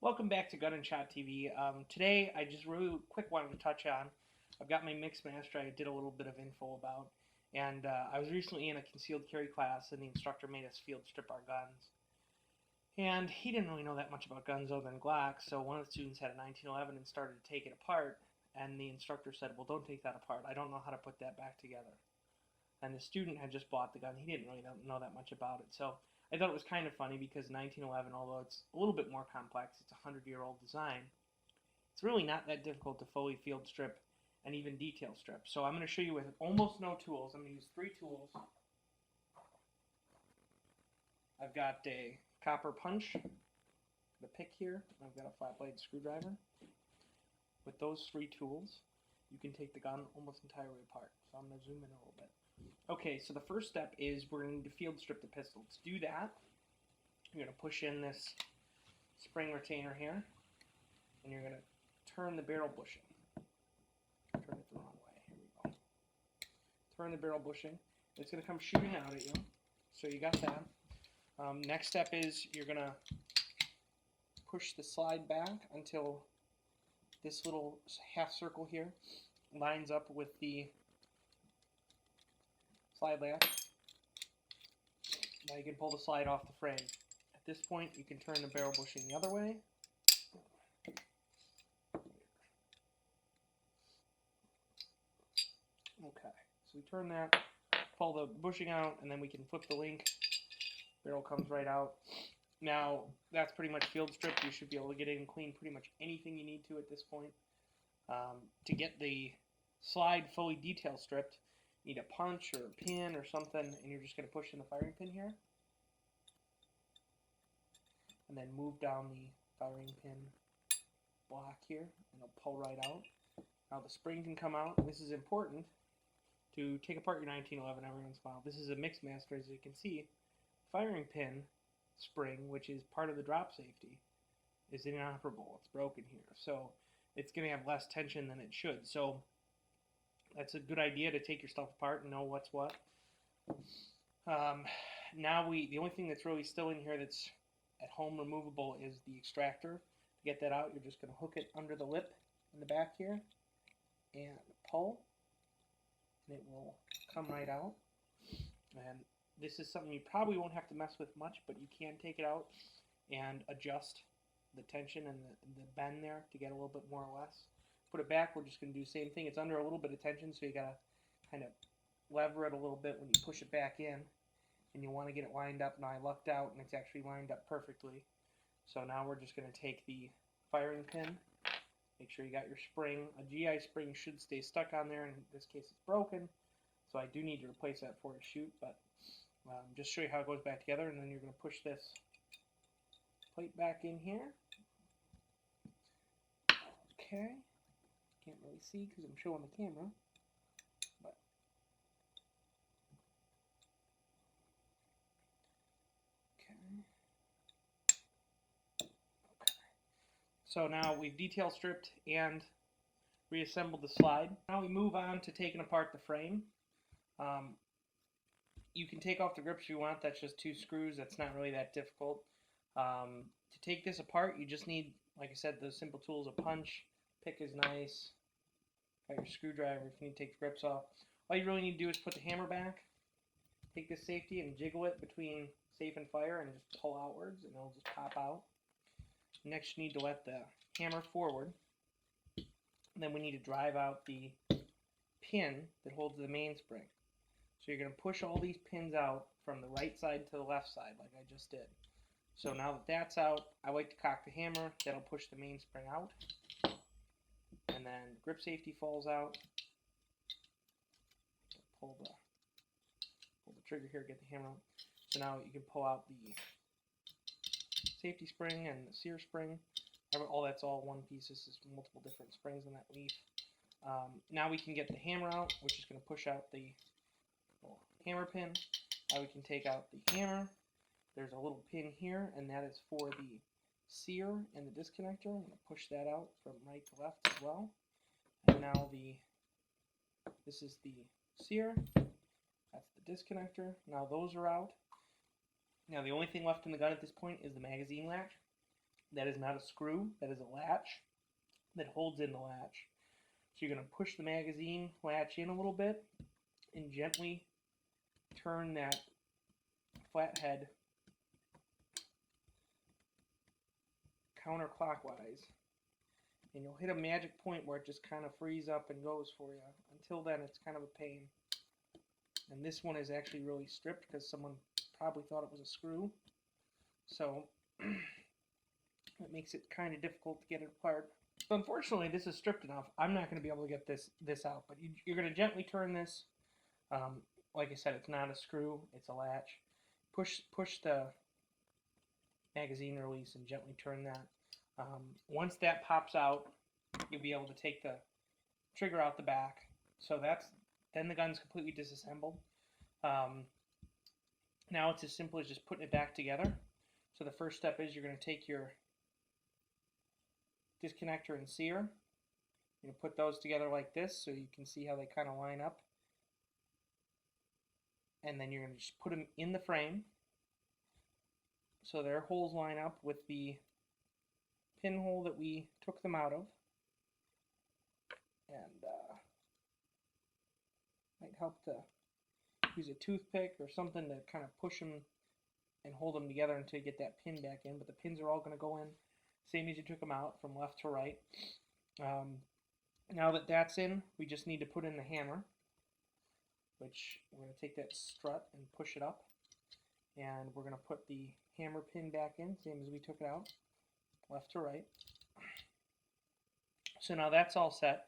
Welcome back to Gun&ShotTV. Today, I just really quick wanted to touch on, I've got my Mixmaster I did a little bit of info about, and I was recently in a concealed carry class, and the instructor made us field strip our guns. And he didn't really know that much about guns other than Glock, so one of the students had a 1911 and started to take it apart, and the instructor said, well, don't take that apart, I don't know how to put that back together. And the student had just bought the gun, he didn't really know that much about it, so I thought it was kind of funny because 1911, although it's a little bit more complex, it's a 100-year-old design, it's really not that difficult to fully field strip and even detail strip. So I'm going to show you with almost no tools. I'm going to use 3 tools. I've got a copper punch, the pick here, and I've got a flat blade screwdriver. With those 3 tools, you can take the gun almost entirely apart. So I'm going to zoom in a little bit. Okay, so the first step is we're going to need to field strip the pistol. To do that, you're going to push in this spring retainer here, and you're going to turn the barrel bushing. Turn it the wrong way. Here we go. Turn the barrel bushing. It's going to come shooting out at you. So you got that. Next step is you're going to push the slide back until this little half circle here lines up with the slide latch. Now you can pull the slide off the frame. At this point, you can turn the barrel bushing the other way. Okay, so we turn that, pull the bushing out, and then we can flip the link. Barrel comes right out. Now, that's pretty much field stripped. You should be able to get in and clean pretty much anything you need to at this point. To get the slide fully detail stripped, you need a punch or a pin or something, and you're just going to push in the firing pin here. And then move down the firing pin block here, and it'll pull right out. Now the spring can come out. This is important to take apart your 1911 every once in a while. This is a Mixmaster, as you can see. Firing pin spring, which is part of the drop safety, is inoperable. It's broken here. So it's going to have less tension than it should. So that's a good idea to take your stuff apart and know what's what. Now the only thing that's really still in here that's at home removable is the extractor. To get that out, you're just going to hook it under the lip in the back here and pull, and it will come right out. And this is something you probably won't have to mess with much, but you can take it out and adjust the tension and the bend there to get a little bit more or less. Put it back, we're just going to do the same thing. It's under a little bit of tension, so you got to kind of lever it a little bit when you push it back in, and you want to get it lined up. Now I lucked out, and it's actually lined up perfectly. So now we're just going to take the firing pin, make sure you got your spring. A GI spring should stay stuck on there. In this case, it's broken, so I do need to replace that before I shoot, but just show you how it goes back together, and then you're going to push this plate back in here. Okay. Can't really see because I'm showing the camera, but okay. So now we've detail stripped and reassembled the slide. Now we move on to taking apart the frame. You can take off the grips if you want. That's just 2 screws. That's not really that difficult. To take this apart, you just need, like I said, the simple tools: a punch, pick is nice. Got your screwdriver if you need to take the grips off. All you really need to do is put the hammer back, take this safety and jiggle it between safe and fire, and just pull outwards, and it'll just pop out. Next, you need to let the hammer forward. And then we need to drive out the pin that holds the mainspring. So you're going to push all these pins out from the right side to the left side, like I just did. So now that that's out, I like to cock the hammer. That'll push the mainspring out. And then grip safety falls out. Pull the trigger here, get the hammer out. So now you can pull out the safety spring and the sear spring. All that's all one piece. This is multiple different springs in that leaf. Now we can get the hammer out, which is going to push out the hammer pin. Now we can take out the hammer. There's a little pin here, and that is for the sear and the disconnector. I'm going to push that out from right to left as well. And now this is the sear. That's the disconnector. Now those are out. Now the only thing left in the gun at this point is the magazine latch. That is not a screw, that is a latch that holds in the latch. So you're going to push the magazine latch in a little bit and gently turn that flathead counterclockwise. And you'll hit a magic point where it just kind of frees up and goes for you. Until then, it's kind of a pain. And this one is actually really stripped because someone probably thought it was a screw. So it makes it kind of difficult to get it apart. So unfortunately, this is stripped enough. I'm not going to be able to get this out. But you're going to gently turn this. Like I said, it's not a screw. It's a latch. Push the magazine release and gently turn that. Once that pops out, you'll be able to take the trigger out the back. So then the gun's completely disassembled. Now it's as simple as just putting it back together. So the first step is you're going to take your disconnector and sear. You're going to put those together like this so you can see how they kind of line up. And then you're going to just put them in the frame so their holes line up with the pinhole that we took them out of. And might help to use a toothpick or something to kind of push them and hold them together until you get that pin back in. But the pins are all going to go in same as you took them out, from left to right. Now that that's in, we just need to put in the hammer, which we're going to take that strut and push it up. And we're going to put the hammer pin back in, same as we took it out, left to right. So now that's all set.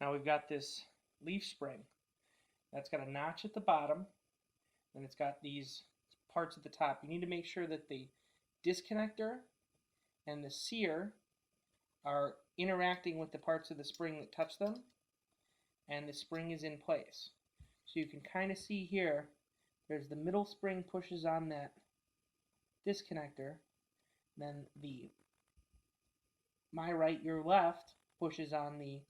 Now we've got this leaf spring. That's got a notch at the bottom, and it's got these parts at the top. You need to make sure that the disconnector and the sear are interacting with the parts of the spring that touch them, and the spring is in place. So you can kind of see here, there's the middle spring pushes on that disconnector, then the my right, your left pushes on the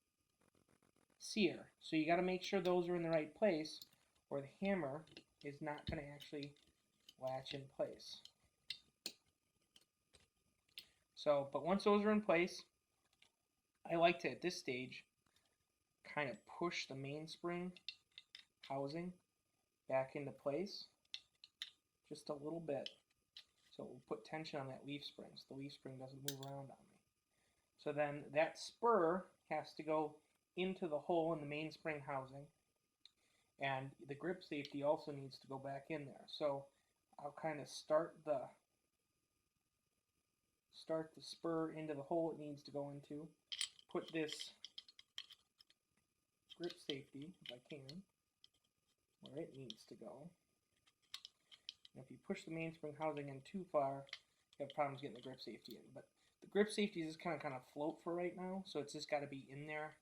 sear. So you got to make sure those are in the right place, or the hammer is not going to actually latch in place. So, but once those are in place, I like to, at this stage, kind of push the mainspring housing back into place just a little bit. So we'll put tension on that leaf spring so the leaf spring doesn't move around on me. So then that spur has to go into the hole in the mainspring housing, and the grip safety also needs to go back in there. So I'll kind of start the spur into the hole it needs to go into, put this grip safety, if I can, where it needs to go. And if you push the mainspring housing in too far, you have problems getting the grip safety in. But the grip safety is just kind of float for right now, so it's just got to be in there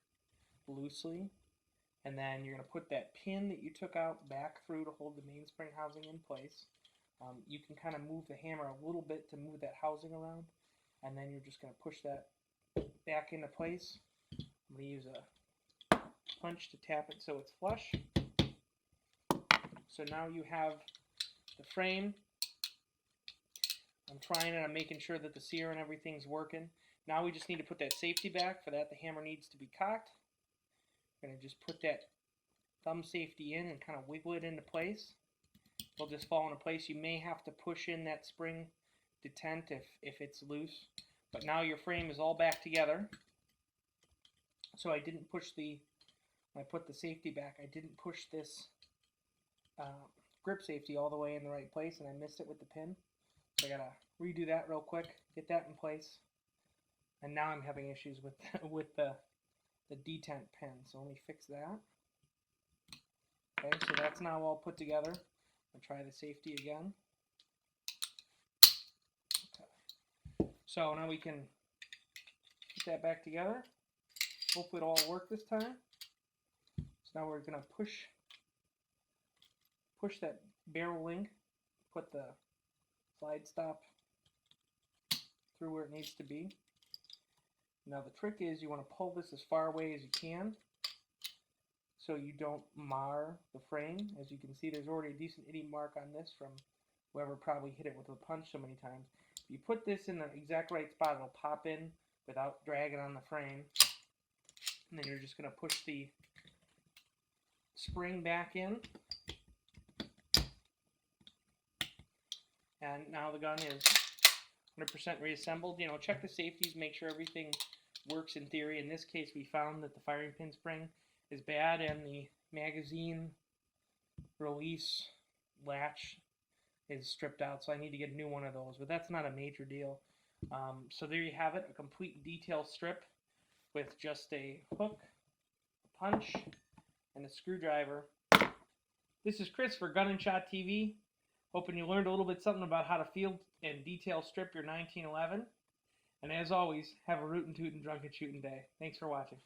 loosely. And then you're going to put that pin that you took out back through to hold the mainspring housing in place. You can kind of move the hammer a little bit to move that housing around, and then you're just going to push that back into place. I'm going to use a punch to tap it so it's flush. So now you have the frame. I'm trying it, I'm making sure that the sear and everything's working. Now we just need to put that safety back. For that, the hammer needs to be cocked. I'm going to just put that thumb safety in and kind of wiggle it into place. It'll just fall into place. You may have to push in that spring detent if it's loose. But now your frame is all back together. So I didn't push when I put the safety back, I didn't push this grip safety all the way in the right place, and I missed it with the pin. So I gotta redo that real quick, get that in place. And now I'm having issues with the detent pin. So let me fix that. Okay, so that's now all put together. I'll try the safety again. Okay. So now we can put that back together. Hopefully it'll all work this time. So now we're gonna push that barrel link, put the slide stop through where it needs to be. Now the trick is you want to pull this as far away as you can so you don't mar the frame. As you can see, there's already a decent itty mark on this from whoever probably hit it with a punch so many times. You put this in the exact right spot, it'll pop in without dragging on the frame. And then you're just going to push the spring back in. And now the gun is 100% reassembled. You know, check the safeties, make sure everything works in theory. In this case, we found that the firing pin spring is bad and the magazine release latch is stripped out, so I need to get a new one of those, but that's not a major deal. So there you have it, a complete detail strip with just a hook, a punch, and a screwdriver. This is Chris for Gun&ShotTV. Hoping you learned a little bit something about how to field and detail strip your 1911. And as always, have a rootin' tootin' drunken shootin' day. Thanks for watching.